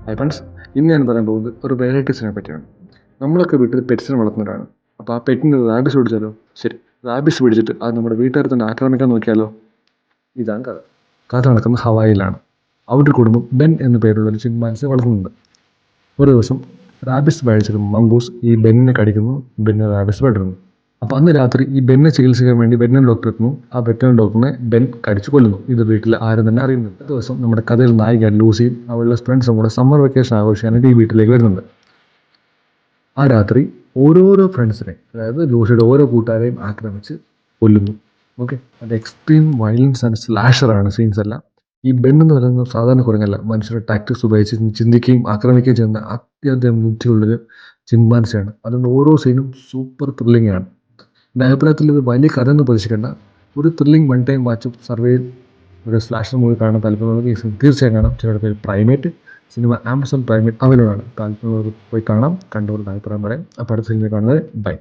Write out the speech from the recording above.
Hi friends, ഇന്ന് ഞാൻ പറയാൻ പോകുന്നത് ഒരു വെറൈറ്റീസിനെ പറ്റിയാണ്. നമ്മളൊക്കെ വീട്ടിൽ പെറ്റ്സിനെ വളർത്തുന്നവരാണ്. അപ്പോൾ ആ പെറ്റിന് റാബിസ് പിടിച്ചാലോ? ശരി, റാബിസ് പിടിച്ചിട്ട് അത് നമ്മുടെ വീട്ടുകാരെ തന്നെ ആക്രമിക്കാൻ നോക്കിയാലോ? ഇതാണ് കഥ. കഥ നടക്കുന്നത് ഹവായിലാണ്. അവിടെ ഒരു കുടുംബം ബെൻ എന്ന പേരുള്ള ഒരു ചിമ്പാൻസിനെ വളർത്തുന്നുണ്ട്. ഒരു ദിവസം റാബിസ് ബാധിച്ചൊരു മംഗൂസ് ഈ ബെന്നിനെ കടിക്കുന്നു. ബെന്നിന് റാബിസ് പടരുന്നു. അപ്പോൾ അന്ന് രാത്രി ഈ ബെന്നെ ചികിത്സിക്കാൻ വേണ്ടി വെറ്റിനറി ഡോക്ടർ എത്തുന്നു. ആ വെറ്റിനറി ഡോക്ടറിനെ ബെൻ കടിച്ചു കൊല്ലുന്നു. ഇത് വീട്ടിൽ ആരും തന്നെ അറിയുന്നുണ്ട്. ഒരു ദിവസം നമ്മുടെ കഥയിൽ നായിക ലൂസിയും അവളുടെ ഫ്രണ്ട്സും കൂടെ സമ്മർ വെക്കേഷൻ ആഘോഷിക്കാനായിട്ട് ഈ വീട്ടിലേക്ക് വരുന്നുണ്ട്. ആ രാത്രി ഓരോരോ ഫ്രണ്ട്സിനെ, അതായത് ലൂസിയുടെ ഓരോ കൂട്ടുകാരെയും ആക്രമിച്ച് കൊല്ലുന്നു. ഓക്കെ, അത് എക്സ്ട്രീം വയലൻസ് ആൻഡ് സ്ലാഷറാണ് സീൻസ് എല്ലാം. ഈ ബെൻ എന്ന് പറയുന്നത് സാധാരണ കുരങ്ങല്ല, മനുഷ്യരുടെ ടാക്ടിക്സ് ഉപയോഗിച്ച് ചിന്തിക്കുകയും ആക്രമിക്കുകയും ചെയ്യുന്ന അത്യന്തം ബുദ്ധിയുള്ളൊരു ചിമ്പാൻസിയാണ്. അതുകൊണ്ട് ഓരോ സീനും സൂപ്പർ ത്രില്ലിംഗ് ആണ്. എൻ്റെ അഭിപ്രായത്തിൽ ഇത് വലിയ കഥ എന്ന് പ്രതീക്ഷിക്കേണ്ട, ഒരു ത്രില്ലിംഗ് വൺ ടൈം വാച്ചും സർവൈവ് ഒരു സ്ലാഷർ മൂവി കാണാൻ താല്പര്യമുള്ളവർക്ക് തീർച്ചയായും കാണാം. ചിലരുടെ പേര് primate cinema, Amazon primate available ആണ്. താല്പര്യമുള്ളവർക്ക് പോയി കാണാം, കണ്ടവരുടെ അഭിപ്രായം പറയാം. അപ്പോൾ അടുത്ത സിനിമ കാണുന്നത് ബൈ.